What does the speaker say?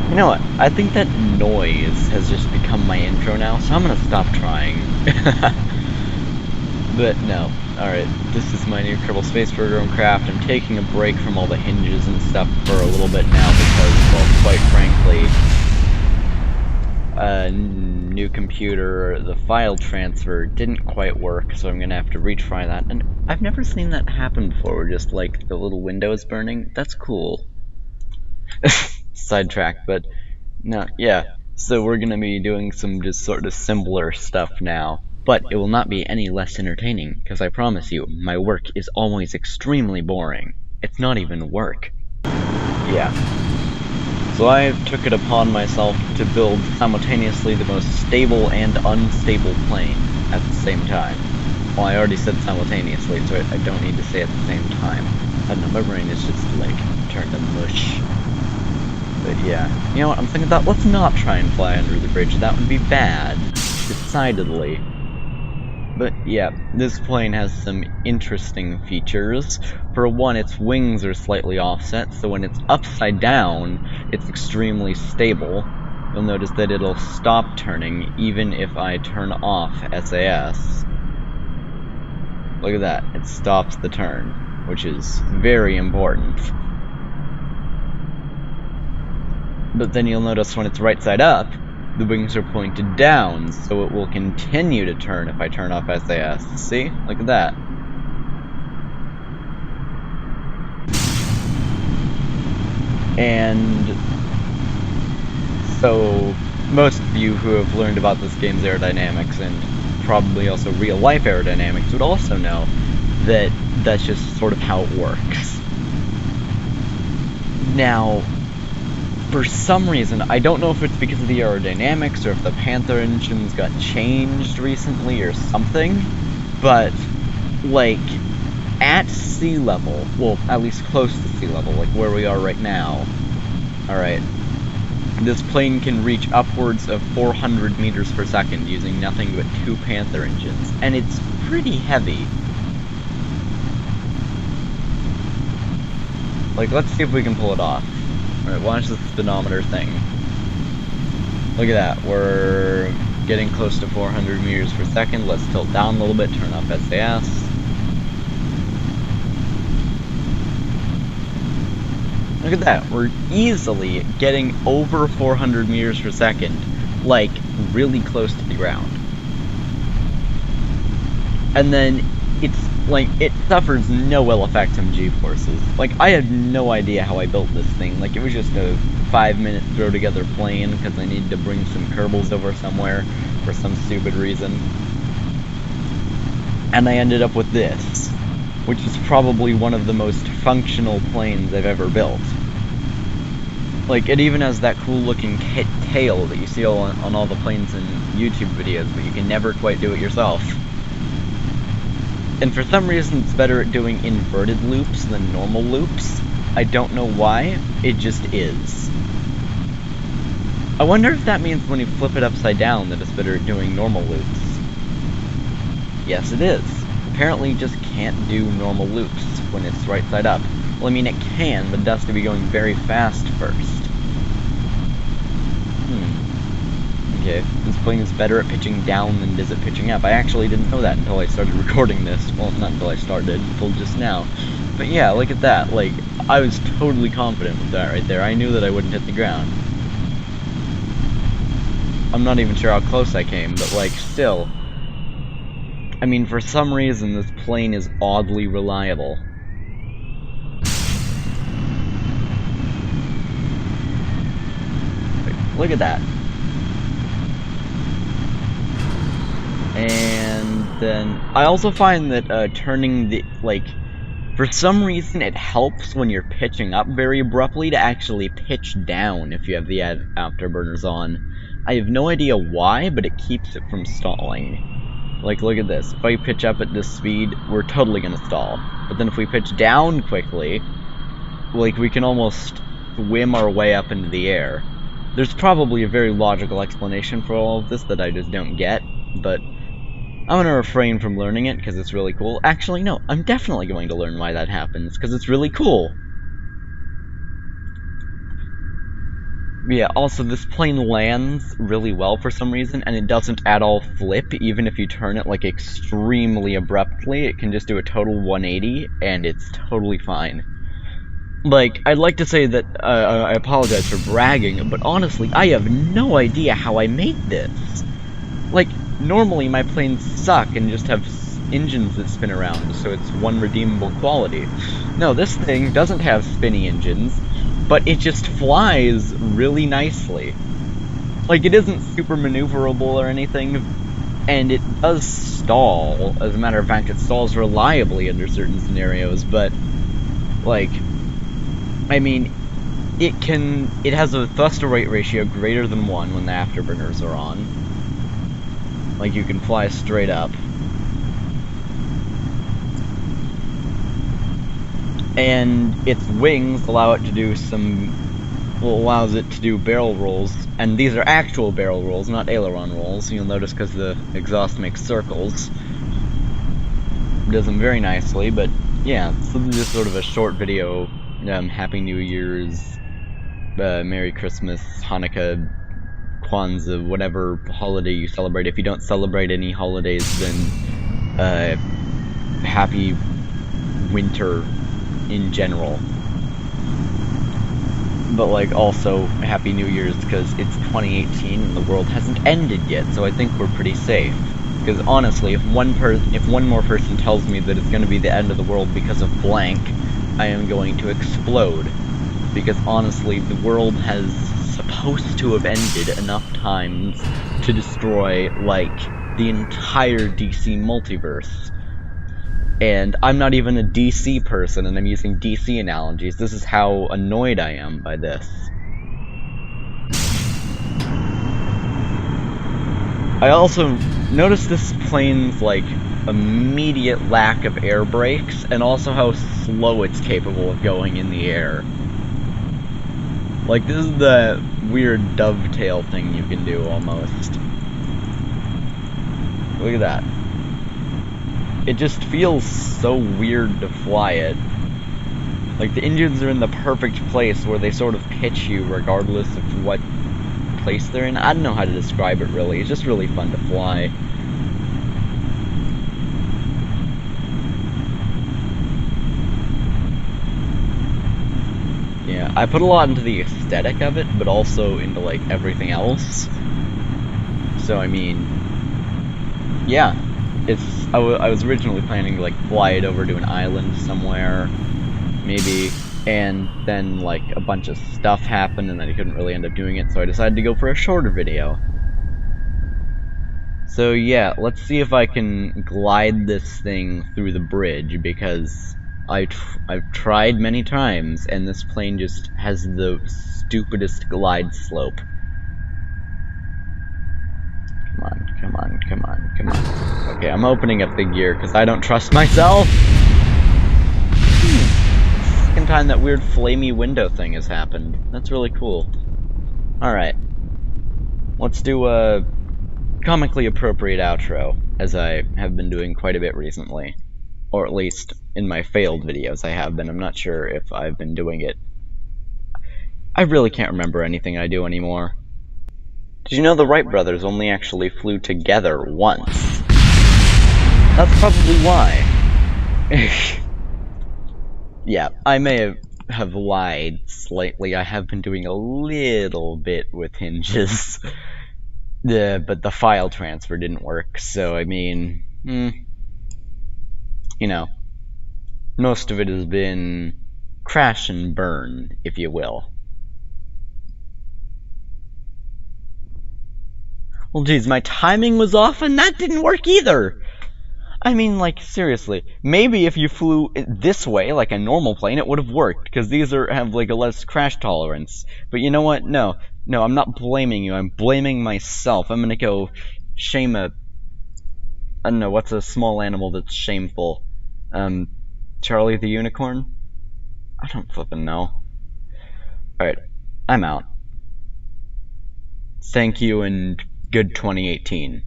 You know what? I think that noise has just become my intro now, so I'm gonna stop trying. But no. Alright, this is my new Kerbal Space Program craft. I'm taking a break from all the hinges and stuff for a little bit now because, well, quite frankly, new computer, the file transfer didn't quite work, so I'm gonna have to retry that. And I've never seen that happen before, where just like the little windows burning. That's cool. Sidetrack, but no, yeah. So we're gonna be doing some just sort of simpler stuff now. But it will not be any less entertaining, because I promise you, my work is always extremely boring. It's not even work. Yeah. So I took it upon myself to build simultaneously the most stable and unstable plane at the same time. Well, I already said simultaneously, so I don't need to say at the same time. I don't know, my brain is just, like, turned to mush. But yeah, you know what, I'm thinking that let's not try and fly under the bridge, that would be bad. Decidedly. But yeah, this plane has some interesting features. For one, its wings are slightly offset, so when it's upside down, it's extremely stable. You'll notice that it'll stop turning even if I turn off SAS. Look at that, it stops the turn, which is very important. But then you'll notice when it's right side up, the wings are pointed down, so it will continue to turn if I turn off SAS. See? Look at that. And so, most of you who have learned about this game's aerodynamics and probably also real-life aerodynamics would also know that that's just sort of how it works. Now, for some reason, I don't know if it's because of the aerodynamics or if the Panther engines got changed recently or something, but, like, at sea level, well, at least close to sea level, like where we are right now, alright, this plane can reach upwards of 400 meters per second using nothing but 2 Panther engines, and it's pretty heavy. Like, let's see if we can pull it off. Alright, watch this speedometer thing. Look at that, we're getting close to 400 meters per second. Let's tilt down a little bit, turn off SAS. Look at that, we're easily getting over 400 meters per second, like, really close to the ground. And then, it's like, it suffers no ill effects from G-forces. Like, I had no idea how I built this thing. Like, it was just a 5-minute throw-together plane, because I needed to bring some Kerbals over somewhere, for some stupid reason. And I ended up with this, which is probably one of the most functional planes I've ever built. Like, it even has that cool-looking tail that you see on all the planes in YouTube videos, but you can never quite do it yourself. And for some reason, it's better at doing inverted loops than normal loops. I don't know why, it just is. I wonder if that means when you flip it upside down that it's better at doing normal loops. Yes, it is. Apparently, you just can't do normal loops when it's right side up. Well, I mean, it can, but it has to be going very fast first. Okay, this plane is better at pitching down than it is at pitching up. I actually didn't know that until I started recording this. Well, not until I started, until just now. But yeah, look at that. Like, I was totally confident with that right there. I knew that I wouldn't hit the ground. I'm not even sure how close I came, but, like, still. I mean, for some reason, this plane is oddly reliable. Look at that. And then, I also find that, turning the, like, for some reason it helps when you're pitching up very abruptly to actually pitch down if you have the afterburners on. I have no idea why, but it keeps it from stalling. Like, look at this. If I pitch up at this speed, we're totally gonna stall. But then if we pitch down quickly, like, we can almost swim our way up into the air. There's probably a very logical explanation for all of this that I just don't get, but I'm gonna refrain from learning it because it's really cool. Actually, no, I'm definitely going to learn why that happens, because it's really cool. Yeah, also this plane lands really well for some reason, and it doesn't at all flip, even if you turn it like extremely abruptly. It can just do a total 180, and it's totally fine. Like, I'd like to say that I apologize for bragging, but honestly, I have no idea how I made this. Like, normally my planes suck and just have engines that spin around, so it's one redeemable quality. No, this thing doesn't have spinny engines, but it just flies really nicely. Like, it isn't super maneuverable or anything, and it does stall. As a matter of fact, it stalls reliably under certain scenarios, but, like, I mean, it has a thrust to weight ratio greater than 1 when the afterburners are on. Like, you can fly straight up. And its wings allow it to do allows it to do barrel rolls, and these are actual barrel rolls, not aileron rolls. You'll notice because the exhaust makes circles. It does them very nicely, but yeah, so this is sort of a short video. Happy New Year's, Merry Christmas, Hanukkah, Kwanzaa, whatever holiday you celebrate. If you don't celebrate any holidays, then happy winter in general. But, like, also Happy New Year's, because it's 2018 and the world hasn't ended yet, so I think we're pretty safe. Because honestly, if one more person tells me that it's going to be the end of the world because of blank, I am going to explode. Because honestly, the world has supposed to have ended enough times to destroy, like, the entire DC multiverse. And I'm not even a DC person, and I'm using DC analogies. This is how annoyed I am by this. I also noticed this plane's, like, immediate lack of air brakes, and also how slow it's capable of going in the air. Like, this is the weird dovetail thing you can do, almost. Look at that. It just feels so weird to fly it. Like, the engines are in the perfect place where they sort of pitch you regardless of what place they're in. I don't know how to describe it, really. It's just really fun to fly. Yeah, I put a lot into the aesthetic of it, but also into, like, everything else. So, I mean, yeah. I was originally planning to, like, fly it over to an island somewhere, maybe, and then, like, a bunch of stuff happened, and then I couldn't really end up doing it, so I decided to go for a shorter video. So, yeah, let's see if I can glide this thing through the bridge, because I've tried many times, and this plane just has the stupidest glide slope. Come on, come on, come on, come on. Okay, I'm opening up the gear because I don't trust myself. Second time that weird flamey window thing has happened. That's really cool. Alright. Let's do a comically appropriate outro, as I have been doing quite a bit recently. Or at least, in my failed videos I have been. I'm not sure if I've been doing it. I really can't remember anything I do anymore. Did you know the Wright brothers only actually flew together once? That's probably why. Yeah, I may have lied slightly. I have been doing a little bit with hinges. But the file transfer didn't work, so I mean, you know, most of it has been crash and burn, if you will. Well, geez, my timing was off, and that didn't work either! I mean, like, seriously, maybe if you flew this way, like a normal plane, it would have worked, because these have, like, a less crash tolerance. But you know what? No, I'm not blaming you, I'm blaming myself. I'm gonna go shame I don't know, what's a small animal that's shameful? Charlie the Unicorn? I don't flippin' know. Alright, I'm out. Thank you, and good 2018.